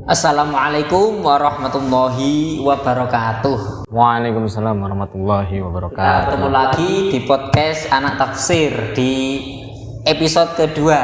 Assalamualaikum warahmatullahi wabarakatuh. Waalaikumsalam warahmatullahi Kita wabarakatuh. ketemu lagi di podcast Anak Tafsir di episode kedua.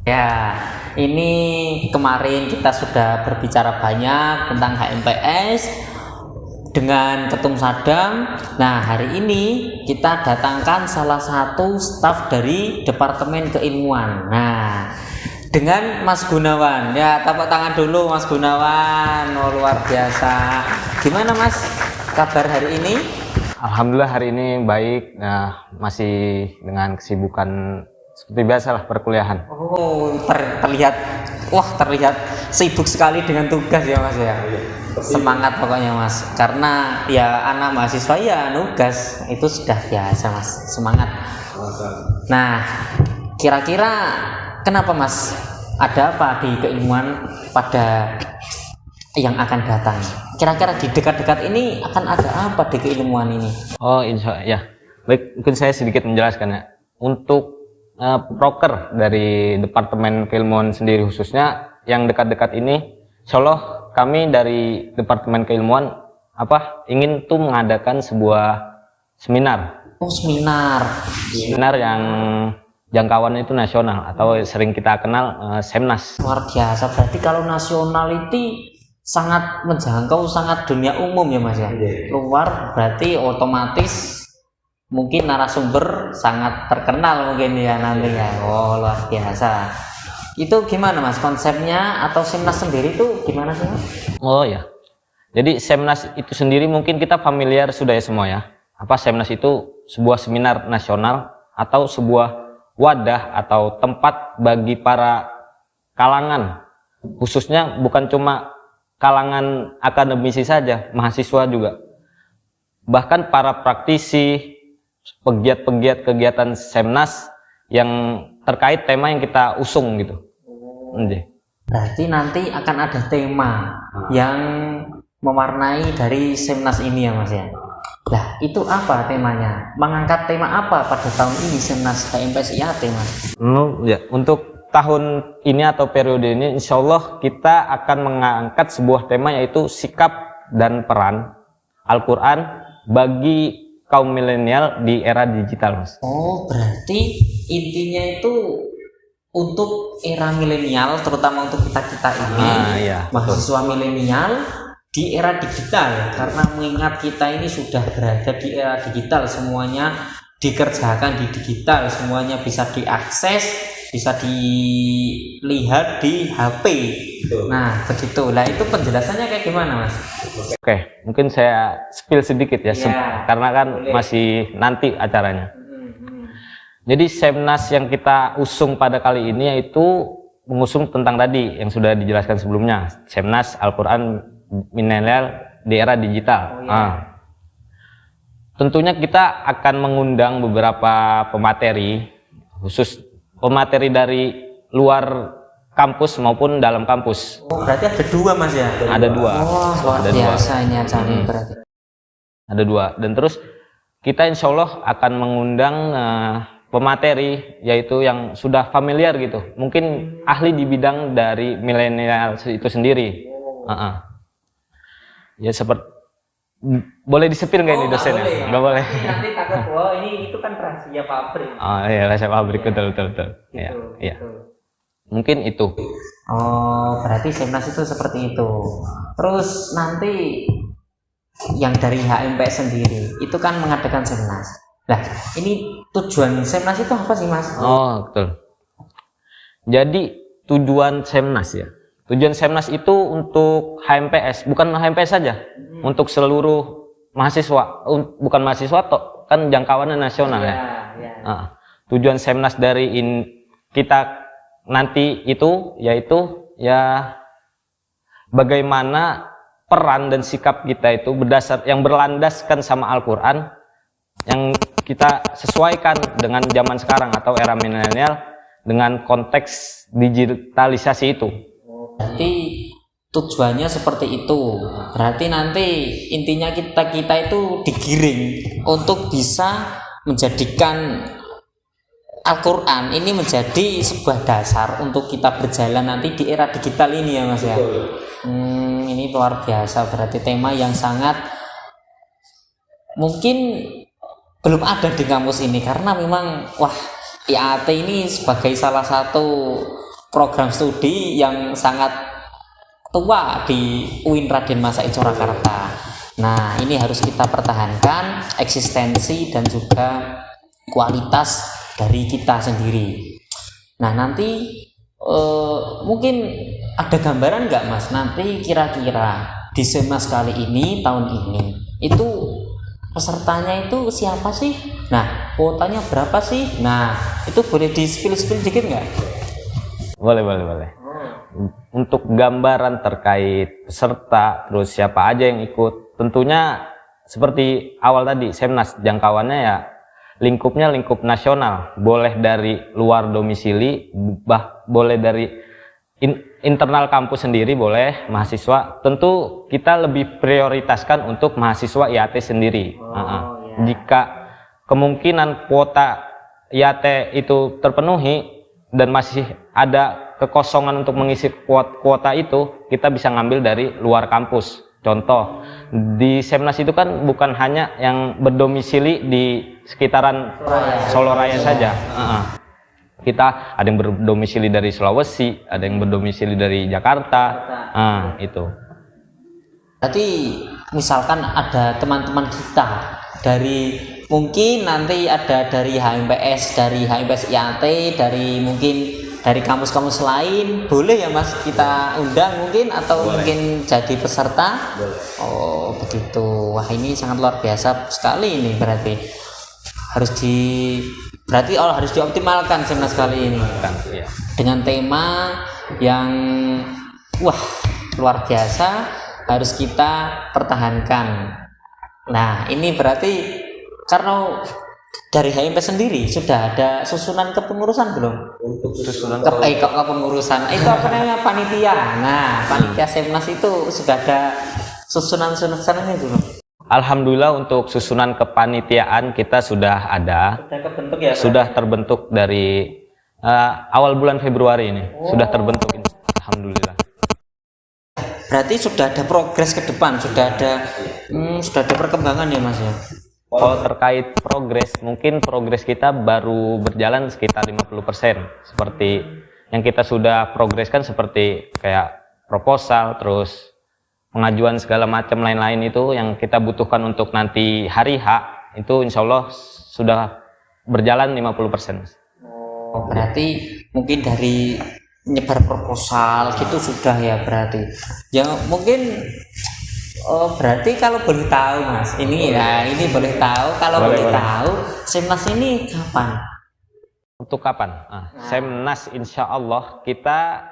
Ya, ini kemarin kita sudah berbicara banyak tentang HMPS dengan Ketum Sadam. Nah, hari ini kita datangkan salah satu staf dari Departemen Keilmuan. Nah, dengan Mas Gunawan. Ya, tepuk tangan dulu Mas Gunawan. Oh, luar biasa. Gimana Mas kabar hari ini? Alhamdulillah hari ini baik. Nah, masih dengan kesibukan seperti biasa lah perkuliahan. Oh, terlihat sibuk sekali dengan tugas ya Mas ya. Semangat pokoknya Mas, karena ya anak mahasiswa ya nugas itu sudah biasa Mas, semangat. Nah, kira-kira kenapa Mas, ada apa di keilmuan pada yang akan datang? Kira-kira di dekat-dekat ini akan ada apa di keilmuan ini? Oh, insya ya. Baik, mungkin saya sedikit menjelaskan ya. Untuk proker dari Departemen Keilmuan sendiri khususnya yang dekat-dekat ini, insya Allah kami dari Departemen Keilmuan ingin tuh mengadakan sebuah seminar. Oh, seminar yang jangkauannya itu nasional atau sering kita kenal Semnas. luar biasa. Berarti kalau nasionality sangat menjangkau, sangat dunia umum ya Mas ya. Luar berarti otomatis mungkin narasumber sangat terkenal mungkin ya nanti ya. Oh, luar biasa. Itu gimana Mas konsepnya, atau Semnas sendiri itu gimana sih Mas? Oh ya, jadi Semnas itu sendiri mungkin kita familiar sudah ya semua ya. Semnas itu sebuah seminar nasional atau sebuah wadah atau tempat bagi para kalangan, khususnya bukan cuma kalangan akademisi saja, mahasiswa juga, bahkan para praktisi, pegiat-pegiat kegiatan Semnas yang terkait tema yang kita usung gitu. Berarti nanti akan ada tema yang mewarnai dari Semnas ini ya Mas ya. Nah, itu apa temanya? Mengangkat tema apa pada tahun ini Semnas HMPS IAT Mas? Ya, untuk tahun ini atau periode ini insya Allah kita akan mengangkat sebuah tema, yaitu sikap dan peran Al-Quran bagi kaum milenial di era digital Mas. Oh, berarti intinya itu untuk era milenial, terutama untuk kita ini, iya, mahasiswa milenial di era digital, karena mengingat kita ini sudah berada di era digital, semuanya dikerjakan di digital, semuanya bisa diakses, bisa dilihat di HP. Nah, begitu. Nah, itu penjelasannya kayak gimana Mas? Oke, mungkin saya spill sedikit ya, karena kan boleh. Masih nanti acaranya. Jadi Semnas yang kita usung pada kali ini yaitu mengusung tentang tadi yang sudah dijelaskan sebelumnya, Semnas Al-Quran milenial di era digital. Tentunya kita akan mengundang beberapa pemateri, khusus pemateri dari luar kampus maupun dalam kampus. Oh, berarti ada dua Mas ya? Ada dua. Oh, luar biasa ini acaranya berarti. Ada dua, dan terus kita insya Allah akan mengundang pemateri yaitu yang sudah familiar gitu, mungkin ahli di bidang dari milenial itu sendiri. Ya seperti boleh disepil nggak ini dosennya? Nggak boleh. Nanti takut ini itu kan rahasia pabrik. Oh iya, rahasia pabrik, betul. Iya. Mungkin itu. Oh, berarti Semnas itu seperti itu. Terus nanti yang dari HMPS sendiri itu kan mengadakan Semnas. Nah, ini tujuan Semnas itu apa sih Mas? Oh, betul. Jadi tujuan Semnas ya. Tujuan Semnas itu untuk HMPS, bukan HMPS saja, untuk seluruh mahasiswa, bukan mahasiswa toh, kan jangkauannya nasional ya. Tujuan Semnas dari kita nanti itu yaitu ya bagaimana peran dan sikap kita itu yang berlandaskan sama Al-Quran, yang kita sesuaikan dengan zaman sekarang atau era milenial dengan konteks digitalisasi itu. Berarti tujuannya seperti itu. Berarti nanti intinya kita itu digiring untuk bisa menjadikan Al-Quran ini menjadi sebuah dasar untuk kita berjalan nanti di era digital ini ya Mas ya. Ini luar biasa, berarti tema yang sangat mungkin belum ada di kampus ini, karena memang wah IAT ini sebagai salah satu program studi yang sangat tua di UIN Raden Masaid Surakarta. Nah, ini harus kita pertahankan eksistensi dan juga kualitas dari kita sendiri. Nah, nanti mungkin ada gambaran nggak Mas, nanti kira-kira di Semnas kali ini, tahun ini itu pesertanya itu siapa sih? Nah, kuotanya berapa sih? Nah, itu boleh di spill dikit nggak? Boleh. Untuk gambaran terkait peserta, terus siapa aja yang ikut, tentunya seperti awal tadi, Semnas jangkauannya ya lingkupnya lingkup nasional, boleh dari luar domisili, boleh dari internal kampus sendiri, boleh mahasiswa. Tentu kita lebih prioritaskan untuk mahasiswa IAT sendiri. Jika kemungkinan kuota IAT itu terpenuhi dan masih ada kekosongan untuk mengisi kuota itu, kita bisa ngambil dari luar kampus. Contoh, di Semnas itu kan bukan hanya yang berdomisili di sekitaran Solo Raya saja. Kita ada yang berdomisili dari Sulawesi, ada yang berdomisili dari Jakarta. Itu. Berarti misalkan ada teman-teman kita dari, mungkin nanti ada dari HMPS IAT, dari mungkin dari kampus-kampus lain, boleh ya Mas kita undang mungkin, atau boleh mungkin jadi peserta? Boleh. Oh begitu. Wah ini sangat luar biasa sekali ini, berarti harus dioptimalkan Semnas kali ini dengan tema yang wah luar biasa, harus kita pertahankan. Nah ini berarti karena dari HMP sendiri sudah ada susunan kepengurusan belum? Untuk susunan kepengurusan itu apa namanya, panitia. Nah, panitia Semnas itu sudah ada susunan-susunannya belum? Alhamdulillah untuk susunan kepanitiaan kita sudah ada. Sudah terbentuk ya? Sudah terbentuk dari awal bulan Februari ini. Sudah terbentuk, alhamdulillah. Berarti sudah ada progres ke depan, sudah ada perkembangan ya Mas ya? Kalau terkait progres, mungkin progres kita baru berjalan sekitar 50%. Seperti yang kita sudah progreskan seperti kayak proposal, terus pengajuan segala macam lain-lain itu yang kita butuhkan untuk nanti hari H, itu insya Allah sudah berjalan 50%. Oh, berarti mungkin dari nyebar proposal gitu sudah ya berarti. Ya mungkin berarti kalau boleh tahu Mas, ini boleh tahu, kalau boleh tahu Semnas ini kapan? Untuk kapan? Semnas insya Allah kita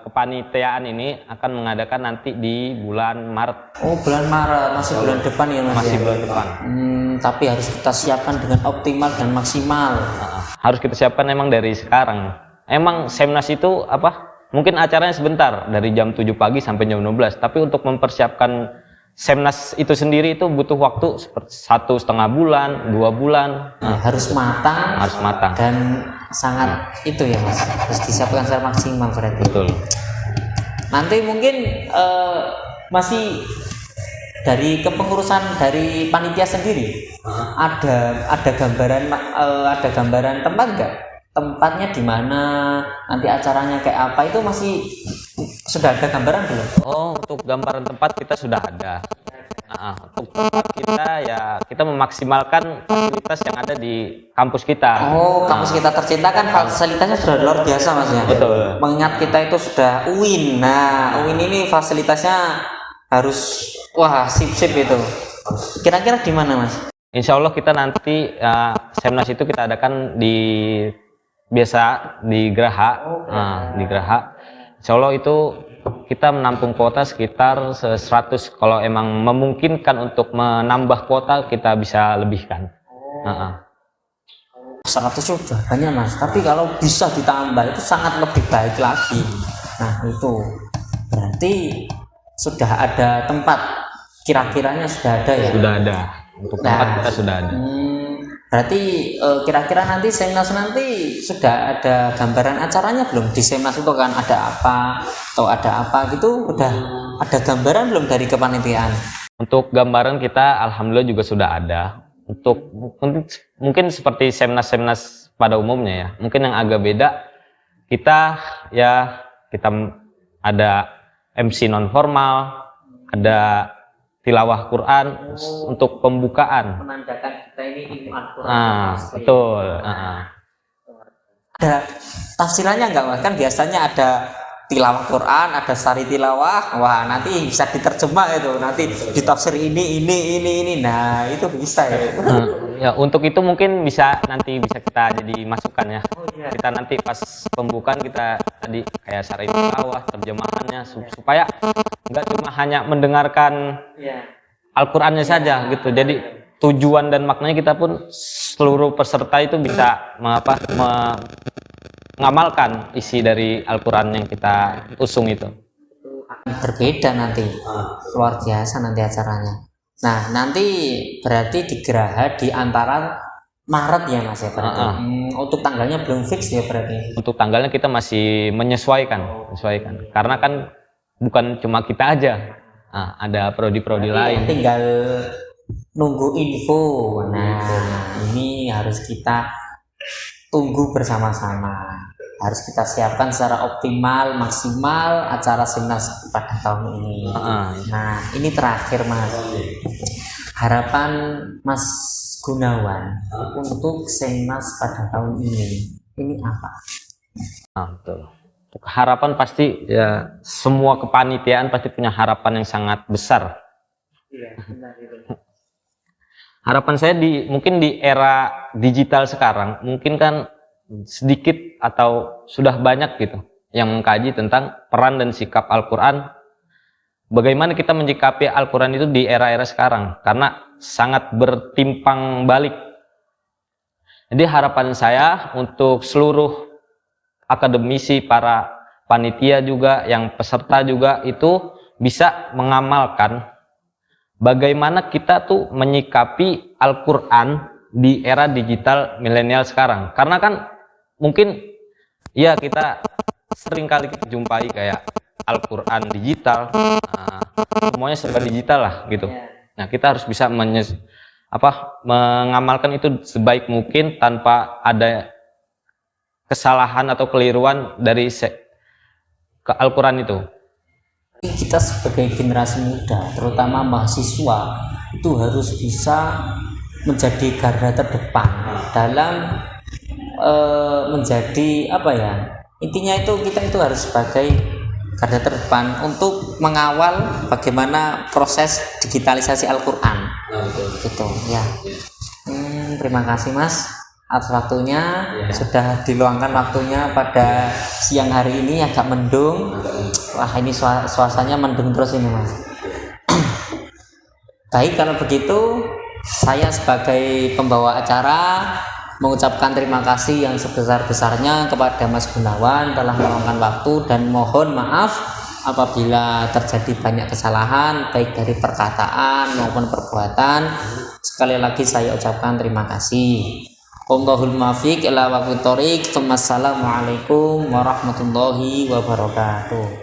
kepanitiaan ini akan mengadakan nanti di bulan Maret. Oh bulan Maret, masih bulan depan ya Mas? Masih bulan depan. Tapi harus kita siapkan dengan optimal dan maksimal. Harus kita siapkan emang dari sekarang. Emang Semnas itu mungkin acaranya sebentar, dari jam 7 pagi sampai jam 12, tapi untuk mempersiapkan Semnas itu sendiri itu butuh waktu seperti 1,5 bulan, 2 bulan. Harus matang dan sangat itu ya Mas, harus disiapkan secara maksimal berarti. Betul. Nanti mungkin masih dari kepengurusan dari panitia sendiri ada gambaran tempat nggak? Tempatnya di mana, nanti acaranya kayak apa, itu masih sudah ada gambaran belum? Oh, untuk gambaran tempat kita sudah ada. Untuk tempat kita memaksimalkan fasilitas yang ada di kampus kita. Oh, kampus kita tercinta kan fasilitasnya sudah luar biasa Mas ya. Betul. Mengingat kita itu sudah UIN. Nah, UIN ini fasilitasnya harus sip-sip itu. Kira-kira di mana Mas? Insya Allah kita nanti Semnas itu kita adakan di Geraha. Di Geraha. Insya Allah itu kita menampung kuota sekitar 100. Kalau emang memungkinkan untuk menambah kuota, kita bisa lebihkan. 100 sudah banyak Mas, tapi kalau bisa ditambah itu sangat lebih baik lagi. Nah itu Berarti sudah ada tempat, kira-kiranya sudah ada ya? Sudah ada. Untuk tempat kita sudah ada. Berarti kira-kira nanti Semnas nanti sudah ada gambaran acaranya belum? Di Semnas itu kan ada apa atau ada apa gitu, udah ada gambaran belum dari kepanitiaan? Untuk gambaran kita alhamdulillah juga sudah ada. Untuk mungkin seperti Semnas pada umumnya ya. Mungkin yang agak beda kita ada MC non formal, ada tilawah Quran untuk pembukaan. Menandakan kita ini ilmu Al-Quran. Betul. Ada tafsirannya enggak Mas? Kan biasanya ada tilawah Quran, ada sari tilawah. Wah, nanti bisa diterjemah itu. Nanti ditafsir ini. Nah, itu bisa ya. Ya, untuk itu mungkin nanti bisa kita jadi masukan ya. Kita nanti pas pembukaan kita tadi kayak sari tilawah, terjemahannya supaya enggak cuma hanya mendengarkan Al-Qur'annya saja gitu. Jadi tujuan dan maknanya kita pun seluruh peserta itu bisa mengamalkan isi dari Al-Qur'an yang kita usung itu. Berbeda nanti. Luar biasa nanti acaranya. Nah, nanti berarti di Geraha di antara Maret ya Mas ya berarti. Untuk tanggalnya belum fix ya berarti. Untuk tanggalnya kita masih menyesuaikan. Karena kan bukan cuma kita aja. Ada prodi-prodi lain. Tinggal nunggu info. Nah, ini harus kita tunggu bersama-sama. Harus kita siapkan secara optimal, maksimal acara Semnas pada tahun ini. Nah, ini terakhir Mas. Harapan Mas Gunawan untuk Semnas pada tahun ini apa? Betul. Untuk harapan pasti ya semua kepanitiaan pasti punya harapan yang sangat besar. Iya, benar itu. Harapan saya mungkin di era digital sekarang mungkin kan sedikit atau sudah banyak gitu yang mengkaji tentang peran dan sikap Al-Quran, bagaimana kita menyikapi Al-Quran itu di era-era sekarang karena sangat bertimpang balik. Jadi harapan saya untuk seluruh akademisi, para panitia juga, yang peserta juga itu bisa mengamalkan bagaimana kita tuh menyikapi Al-Quran di era digital milenial sekarang. Karena kan mungkin ya kita sering kali jumpai kayak Al-Quran digital, semuanya serba digital lah gitu. Nah, kita harus bisa mengamalkan itu sebaik mungkin tanpa ada kesalahan atau keliruan dari ke Al-Quran itu. Kita sebagai generasi muda, terutama mahasiswa, itu harus bisa menjadi garda terdepan dalam menjadi intinya itu kita itu harus sebagai garda terdepan untuk mengawal bagaimana proses digitalisasi Al-Quran gitu ya. Terima kasih Mas atas waktunya, sudah diluangkan waktunya pada siang hari ini agak mendung. Wah, ini suasananya mendung terus ini Mas. Baik, kalau begitu saya sebagai pembawa acara mengucapkan terima kasih yang sebesar-besarnya kepada Mas Gunawan telah meluangkan waktu, dan mohon maaf apabila terjadi banyak kesalahan baik dari perkataan maupun perbuatan. Sekali lagi saya ucapkan terima kasih. Wallahul muwaffiq ila aqwamit thoriq. Wassalamualaikum warahmatullahi wabarakatuh.